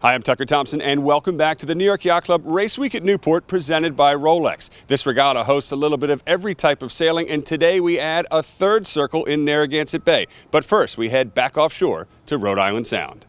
Hi, I'm Tucker Thompson, and welcome back to the New York Yacht Club Race Week at Newport, presented by ROLEX. This regatta hosts a little bit of every type of sailing, and today we add a third circle in Narragansett Bay. But first, we head back offshore to Rhode Island Sound.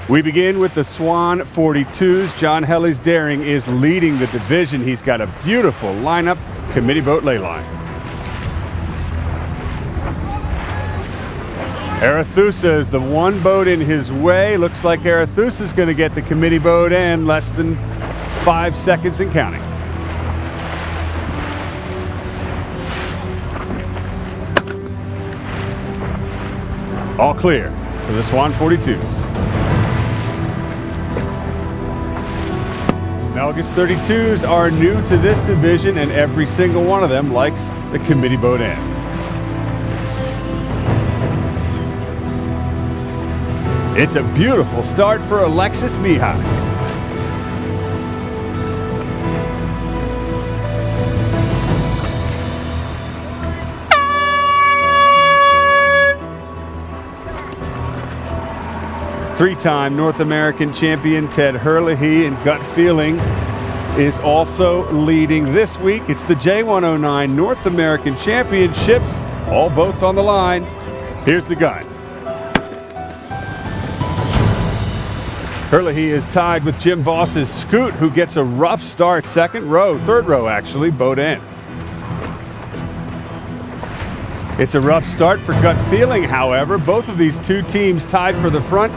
We begin with the Swan 42s. John Helly's Daring is leading the division. He's got a beautiful lineup, committee boat ley line. Arethusa is the one boat in his way. Looks like Arethusa is going to get the committee boat in less than 5 seconds and counting. All clear for the Swan 42s. August 32s are new to this division, and every single one of them likes the committee boat end. It's a beautiful start for Alexis Mijas. Three-time North American champion Ted Herlihy in Gut Feeling is also leading this week. It's the J109 North American Championships. All boats on the line. Here's the gun. Herlihy is tied with Jim Voss's Scoot, who gets a rough start. Third row actually, boat end. It's a rough start for Gut Feeling, however. Both of these two teams tied for the front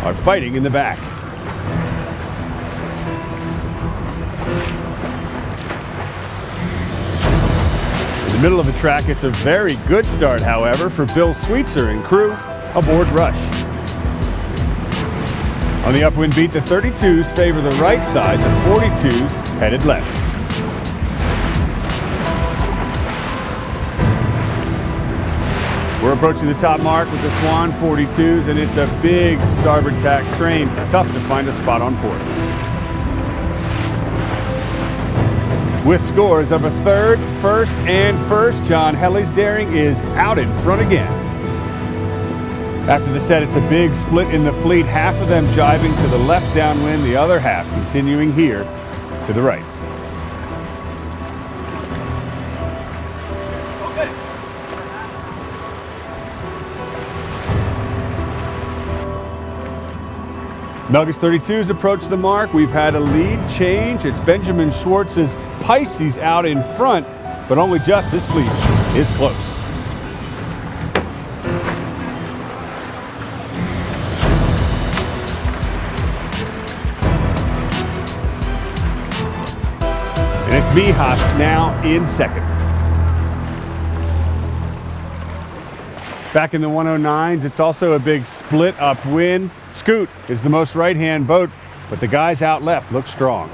are fighting in the back. In the middle of the track, it's a very good start, however, for Bill Sweetser and crew aboard Rush. On the upwind beat, the 32s favor the right side, the 42s headed left. We're approaching the top mark with the Swan 42s, and it's a big starboard tack train. Tough to find a spot on port. With scores of a third, first, and first, John Helly's Daring is out in front again. After the set, it's a big split in the fleet. Half of them jibing to the left downwind, the other half continuing here to the right. August 32s approach the mark. We've had a lead change. It's Benjamin Schwartz's Pisces out in front, but only just. This fleet is close. And it's Mijas now in second. Back in the 109s, it's also a big split upwind. Scoot is the most right-hand boat, but the guys out left look strong.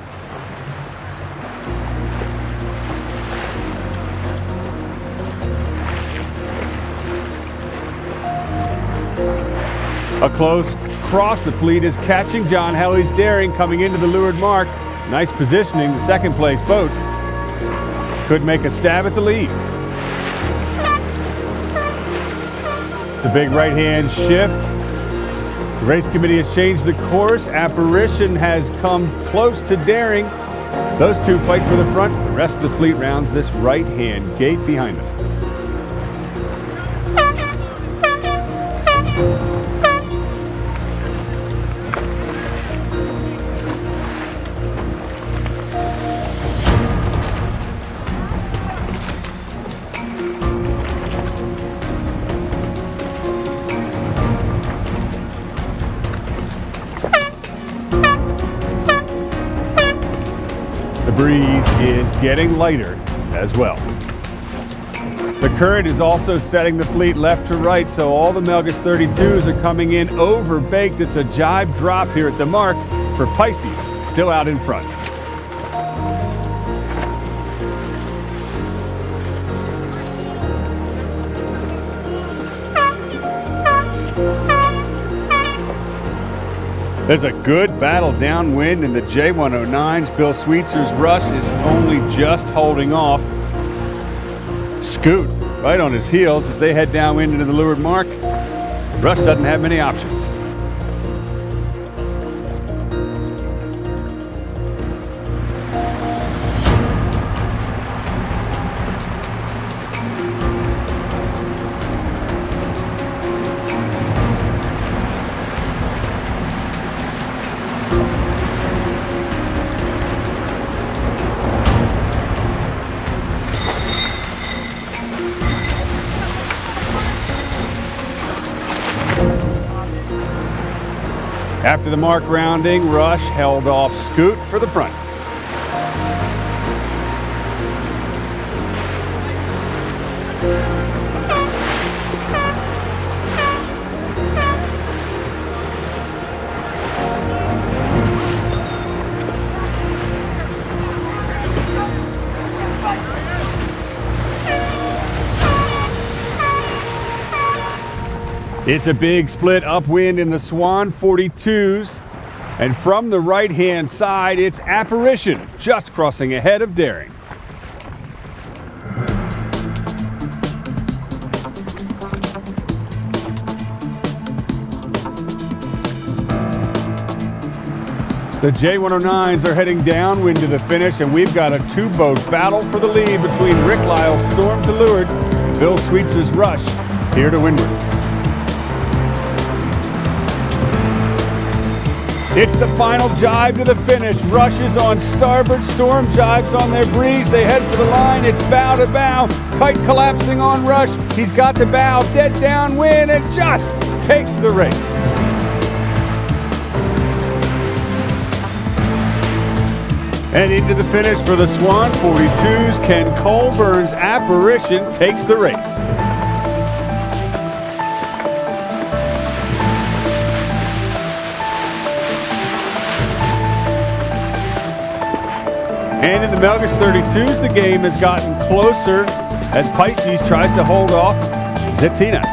A close cross. The fleet is catching John Helly's Daring coming into the leeward mark. Nice positioning. The second place boat could make a stab at the lead. It's a big right-hand shift. The race committee has changed the course. Apparition has come close to Daring. Those two fight for the front. The rest of the fleet rounds this right-hand gate behind them. The breeze is getting lighter as well. The current is also setting the fleet left to right, so all the Melgus 32s are coming in over-baked. It's a jibe drop here at the mark for Pisces, still out in front. There's a good battle downwind in the J109s. Bill Sweetzer's Rush is only just holding off. Scoot right on his heels as they head downwind into the leeward mark. Rush doesn't have many options. After the mark rounding, Rush held off Scoot for the front. It's a big split upwind in the Swan 42s. And from the right-hand side, it's Apparition just crossing ahead of Daring. The J109s are heading downwind to the finish, and we've got a two-boat battle for the lead between Rick Lyle's Storm to leeward and Bill Sweetzer's Rush here to windward. It's the final jibe to the finish. Rush is on starboard, Storm jibes on their breeze. They head for the line, it's bow to bow. Kite collapsing on Rush. He's got the bow, dead downwind, and just takes the race. And into the finish for the Swan 42s, Ken Colburn's Apparition takes the race. And in the Melgus 32s, the game has gotten closer as Pisces tries to hold off Zetina.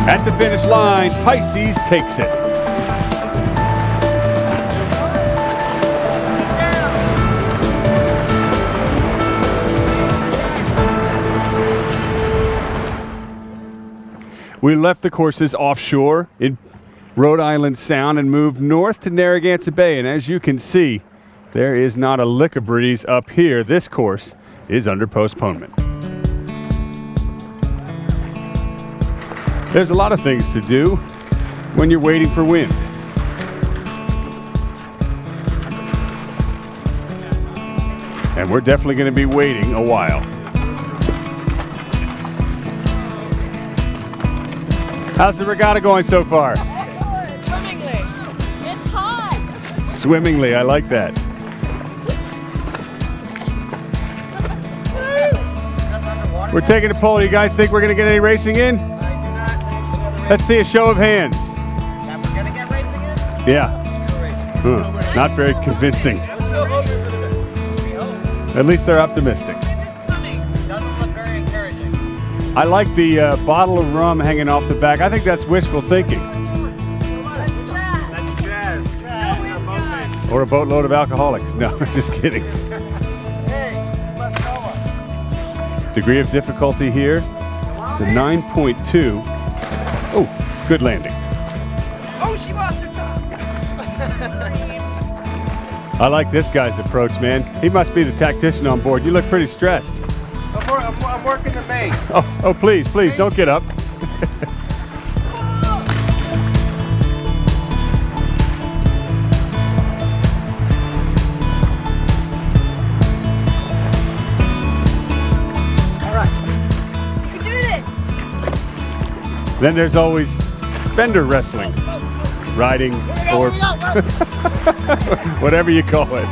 At the finish line, Pisces takes it. We left the courses offshore in Rhode Island Sound and moved north to Narragansett Bay. And as you can see, there is not a lick of breeze up here. This course is under postponement. There's a lot of things to do when you're waiting for wind. And we're definitely going to be waiting a while. How's the regatta going so far? Excellent. Swimmingly. It's hot. Swimmingly, I like that. We're taking a poll. You guys think we're going to get any racing in? I do not think we're Let's see a show of hands. That we're going to get racing in? Yeah. Not very convincing. I'm so hoping for the best. We hope. At least they're optimistic. It's coming. Doesn't look very encouraging. I like the bottle of rum hanging off the back. I think that's wishful thinking. That's jazz. Jazz. Or a boatload of alcoholics. No, just kidding. Hey, let's go. Degree of difficulty here. It's a 9.2. Oh, good landing. Oh, she lost her tongue. I like this guy's approach, man. He must be the tactician on board. You look pretty stressed. I'm working the bait. Oh, please, don't get up. Then there's always fender wrestling, riding, or whatever you call it.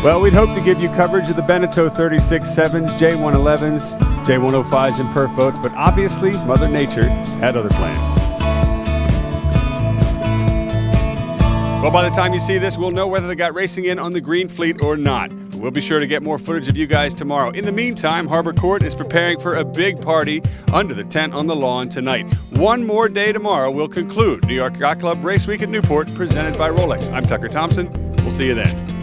Well, we'd hope to give you coverage of the Beneteau 36.7s, J111s, J105s, and perf boats, but obviously Mother Nature had other plans. Well, by the time you see this, we'll know whether they got racing in on the Green Fleet or not. We'll be sure to get more footage of you guys tomorrow. In the meantime, Harbor Court is preparing for a big party under the tent on the lawn tonight. One more day tomorrow will conclude New York Yacht Club Race Week at Newport, presented by Rolex. I'm Tucker Thompson. We'll see you then.